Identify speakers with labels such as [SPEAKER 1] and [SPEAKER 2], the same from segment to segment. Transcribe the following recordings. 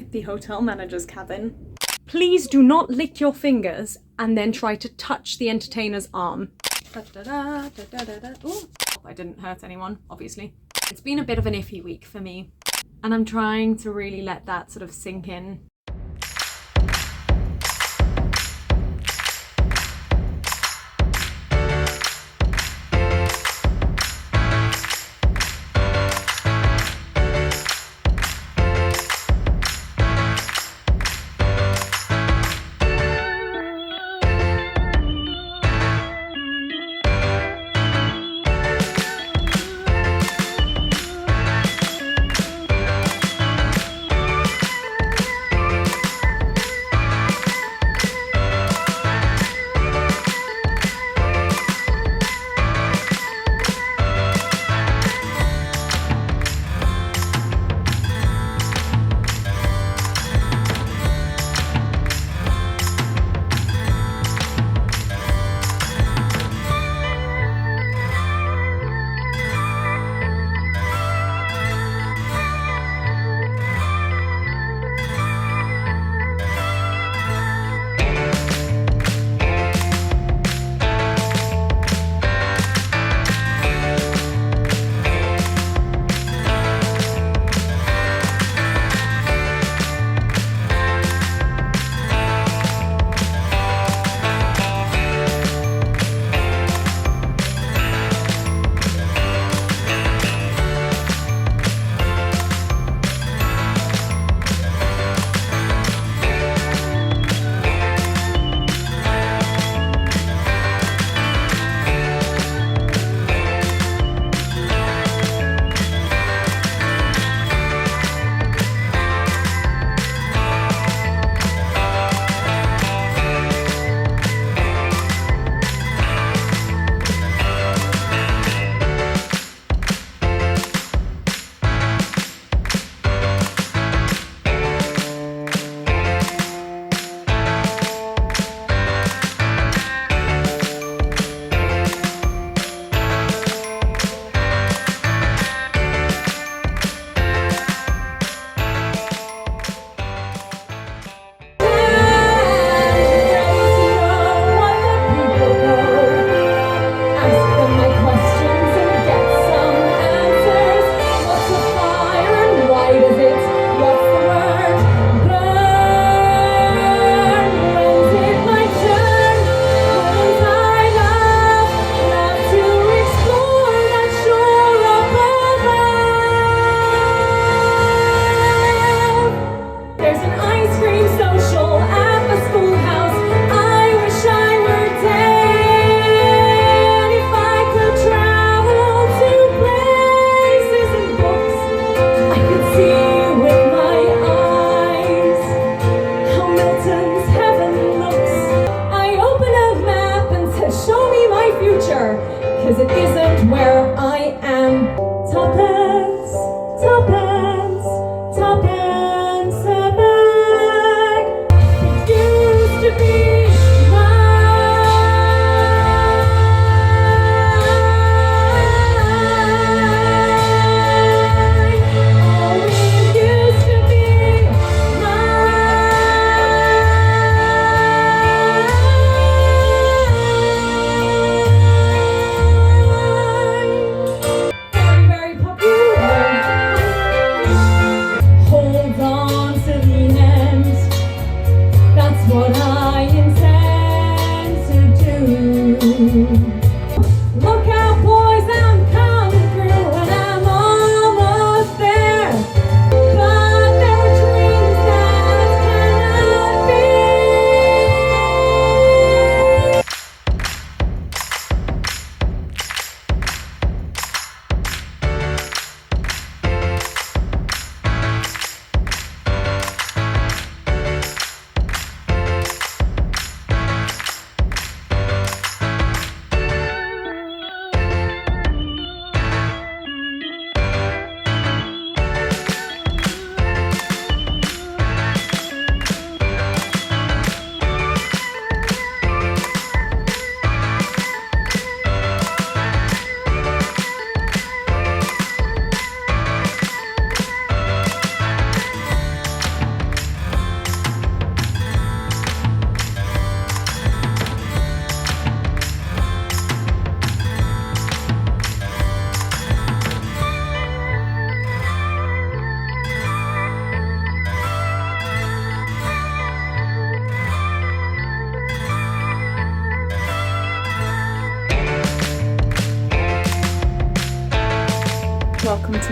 [SPEAKER 1] The hotel manager's cabin. Please do not lick your fingers and then try to touch the entertainer's arm. Ooh. I didn't hurt anyone, obviously. It's been a bit of an iffy week for me, and I'm trying to really let that sort of sink in.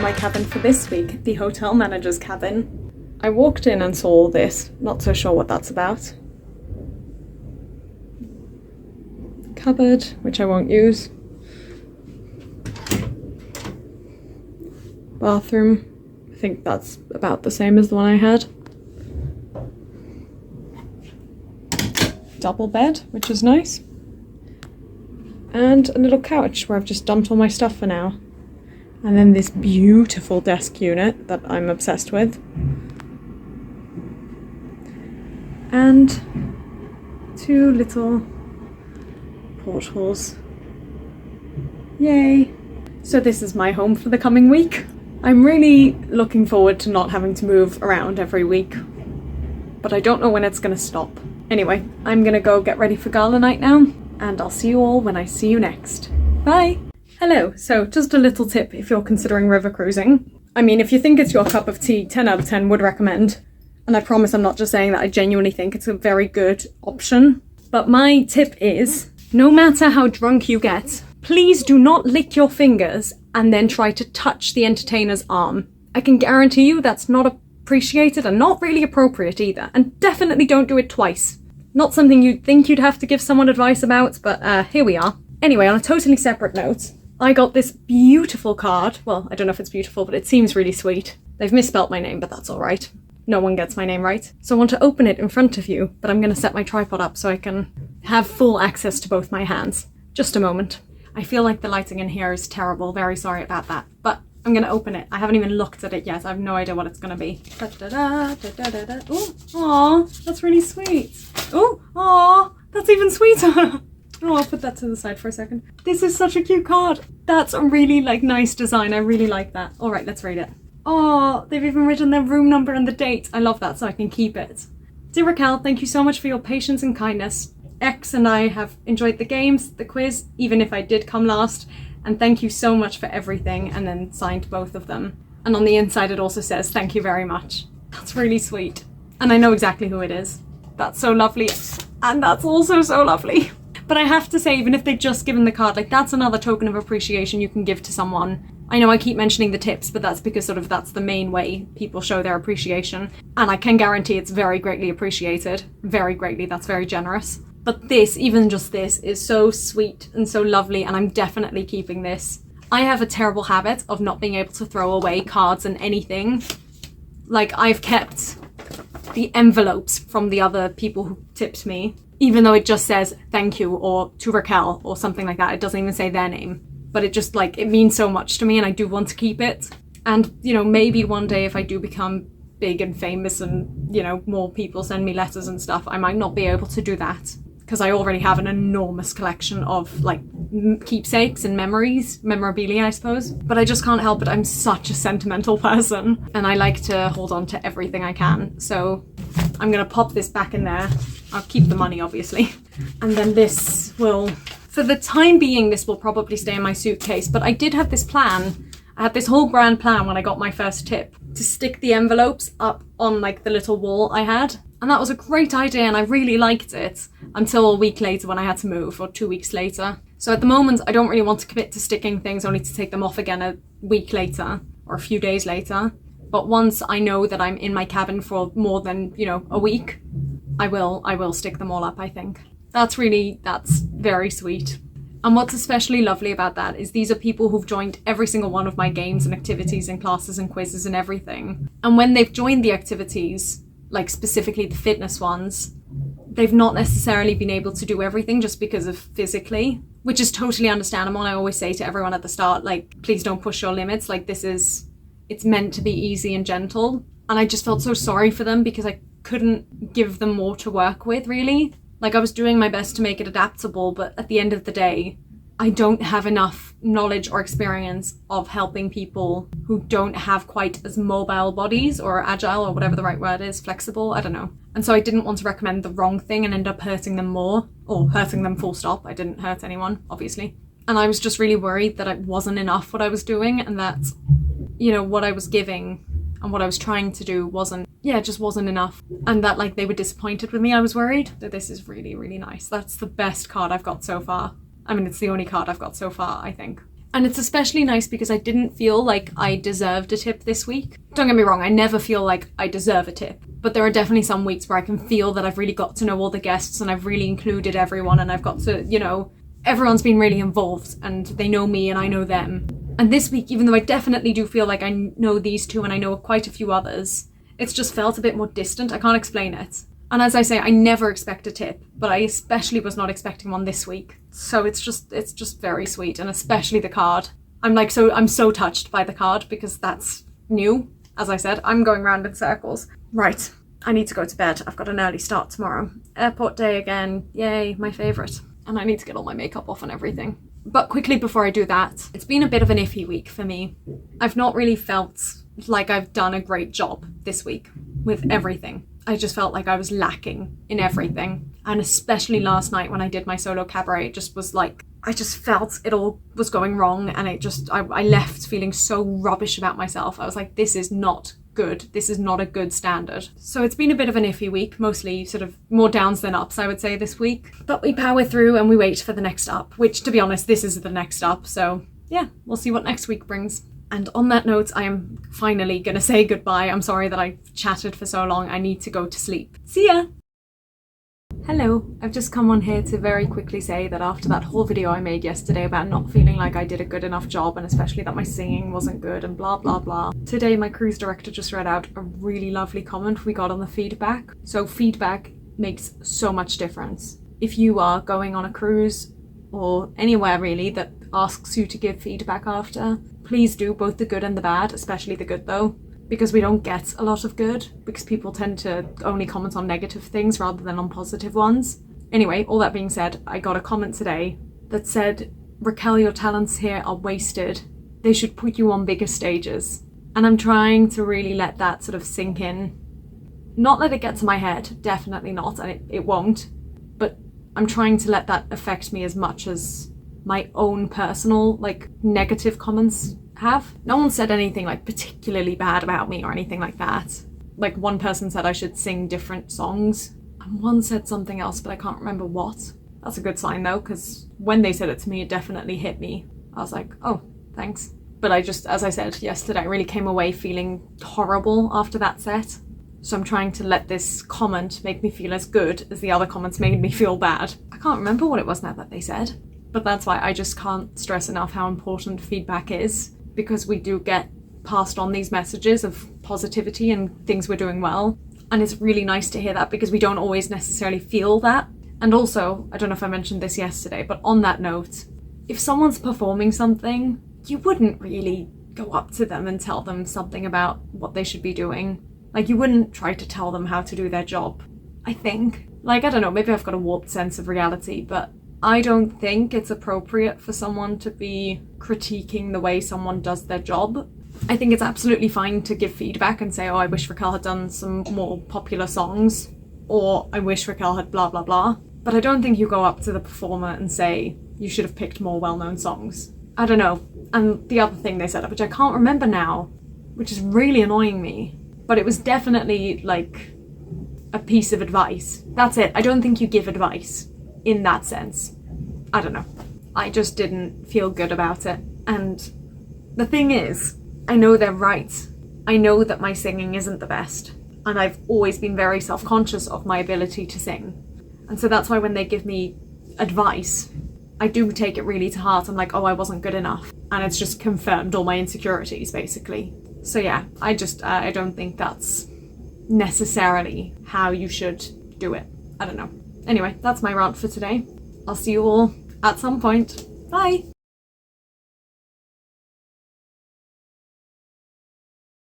[SPEAKER 1] my cabin for this week, the hotel manager's cabin. I walked in and saw all this, not so sure what that's about. Cupboard, which I won't use. Bathroom, I think that's about the same as the one I had. Double bed, which is nice. And a little couch where I've just dumped all my stuff for now. And then this beautiful desk unit that I'm obsessed with. And 2 little portholes. Yay! So this is my home for the coming week. I'm really looking forward to not having to move around every week, but I don't know when it's gonna stop. Anyway, I'm gonna go get ready for gala night now, and I'll see you all when I see you next. Bye! Hello, so just a little tip if you're considering river cruising. I mean, if you think it's your cup of tea, 10 out of 10 would recommend. And I promise I'm not just saying that, I genuinely think it's a very good option. But my tip is, no matter how drunk you get, please do not lick your fingers and then try to touch the entertainer's arm. I can guarantee you that's not appreciated and not really appropriate either. And definitely don't do it twice. Not something you'd think you'd have to give someone advice about, but here we are. Anyway, on a totally separate note, I got this beautiful card. Well, I don't know if it's beautiful, but it seems really sweet. They've misspelt my name, but that's all right. No one gets my name right. So I want to open it in front of you, but I'm going to set my tripod up so I can have full access to both my hands. Just a moment. I feel like the lighting in here is terrible. Very sorry about that. But I'm going to open it. I haven't even looked at it yet. I have no idea what it's going to be. Ooh, aw, that's really sweet. Ooh, aw, that's even sweeter. Oh, I'll put that to the side for a second. This is such a cute card. That's a really nice design. I really like that. All right, let's read it. Oh, they've even written their room number and the date. I love that, so I can keep it. Dear Raquel, thank you so much for your patience and kindness. X and I have enjoyed the games, the quiz, even if I did come last, and thank you so much for everything, and then signed both of them. And on the inside it also says, thank you very much. That's really sweet. And I know exactly who it is. That's so lovely. And that's also so lovely. But I have to say, even if they'd just given the card, that's another token of appreciation you can give to someone. I know I keep mentioning the tips, but that's because that's the main way people show their appreciation. And I can guarantee it's very greatly appreciated. Very greatly, that's very generous. But this, even just this, is so sweet and so lovely, and I'm definitely keeping this. I have a terrible habit of not being able to throw away cards and anything. I've kept the envelopes from the other people who tipped me, even though it just says thank you or to Raquel or something like that. It doesn't even say their name. But it just it means so much to me, and I do want to keep it. And, maybe one day if I do become big and famous and, more people send me letters and stuff, I might not be able to do that. Because I already have an enormous collection of keepsakes and memorabilia, I suppose. But I just can't help it. I'm such a sentimental person, and I like to hold on to everything I can. So I'm gonna pop this back in there. I'll keep the money, obviously. And then this will, for the time being, this will probably stay in my suitcase. But I did have this plan. I had this whole grand plan when I got my first tip to stick the envelopes up on the little wall I had. And that was a great idea, and I really liked it until a week later when I had to move, or 2 weeks later. So at the moment, I don't really want to commit to sticking things only to take them off again a week later or a few days later. But once I know that I'm in my cabin for more than, a week, I will stick them all up, I think. That's very sweet. And what's especially lovely about that is these are people who've joined every single one of my games and activities and classes and quizzes and everything. And when they've joined the activities, specifically the fitness ones, they've not necessarily been able to do everything just because of physically, which is totally understandable. And I always say to everyone at the start, please don't push your limits. It's meant to be easy and gentle. And I just felt so sorry for them because I couldn't give them more to work with, really. I was doing my best to make it adaptable, but at the end of the day, I don't have enough knowledge or experience of helping people who don't have quite as mobile bodies, or agile, or whatever the right word is, flexible, I don't know. And so I didn't want to recommend the wrong thing and end up hurting them more, or hurting them full stop. I didn't hurt anyone, obviously. And I was just really worried that it wasn't enough what I was doing, and that, what I was giving and what I was trying to do just wasn't enough. And that they were disappointed with me. I was worried. That this is really, really nice. That's the best card I've got so far. I mean, it's the only card I've got so far, I think. And it's especially nice because I didn't feel like I deserved a tip this week. Don't get me wrong, I never feel like I deserve a tip. But there are definitely some weeks where I can feel that I've really got to know all the guests and I've really included everyone and I've got to, you know, everyone's been really involved and they know me and I know them. And this week, even though I definitely do feel like I know these two and I know quite a few others, it's just felt a bit more distant. I can't explain it. And as I say, I never expect a tip, but I especially was not expecting one this week. So it's just very sweet, and especially the card. I'm so touched by the card because that's new. As I said, I'm going round in circles. Right, I need to go to bed. I've got an early start tomorrow. Airport day again, yay, my favourite. And I need to get all my makeup off and everything. But quickly before I do that, it's been a bit of an iffy week for me. I've not really felt like I've done a great job this week with everything. I just felt like I was lacking in everything. And especially last night when I did my solo cabaret, it just was like, I just felt it all was going wrong and I left feeling so rubbish about myself. I was like, this is not good. This is not a good standard. So it's been a bit of an iffy week, mostly sort of more downs than ups, I would say, this week. But we power through and we wait for the next up, which, to be honest, this is the next up. So yeah, we'll see what next week brings. And on that note, I am finally going to say goodbye. I'm sorry that I've chatted for so long. I need to go to sleep. See ya! Hello, I've just come on here to very quickly say that after that whole video I made yesterday about not feeling like I did a good enough job and especially that my singing wasn't good and blah blah blah, today my cruise director just read out a really lovely comment we got on the feedback. So feedback makes so much difference. If you are going on a cruise or anywhere really that asks you to give feedback after, please do, both the good and the bad, especially the good though. Because we don't get a lot of good, because people tend to only comment on negative things rather than on positive ones. Anyway, all that being said, I got a comment today that said, Raquel, your talents here are wasted. They should put you on bigger stages. And I'm trying to really let that sort of sink in. Not let it get to my head, definitely not, and it won't. But I'm trying to let that affect me as much as my own personal, negative comments have. No one said anything particularly bad about me or anything like that. One person said I should sing different songs and one said something else, but I can't remember what. That's a good sign though, because when they said it to me, it definitely hit me. I was like, oh, thanks. But I just, as I said yesterday, I really came away feeling horrible after that set. So I'm trying to let this comment make me feel as good as the other comments made me feel bad. I can't remember what it was now that they said, but that's why I just can't stress enough how important feedback is. Because we do get passed on these messages of positivity and things we're doing well. And it's really nice to hear that because we don't always necessarily feel that. And also, I don't know if I mentioned this yesterday, but on that note, if someone's performing something, you wouldn't really go up to them and tell them something about what they should be doing. You wouldn't try to tell them how to do their job, I think. I don't know, maybe I've got a warped sense of reality, but I don't think it's appropriate for someone to be critiquing the way someone does their job. I think it's absolutely fine to give feedback and say, oh, I wish Raquel had done some more popular songs, or I wish Raquel had blah, blah, blah. But I don't think you go up to the performer and say, you should have picked more well-known songs. I don't know. And the other thing they said, which I can't remember now, which is really annoying me, but it was definitely a piece of advice. That's it. I don't think you give advice in that sense. I don't know. I just didn't feel good about it. And the thing is, I know they're right. I know that my singing isn't the best. And I've always been very self-conscious of my ability to sing. And so that's why when they give me advice, I do take it really to heart. I'm like, oh, I wasn't good enough. And it's just confirmed all my insecurities, basically. So yeah, I don't think that's necessarily how you should do it. I don't know. Anyway, that's my rant for today. I'll see you all at some point. Bye!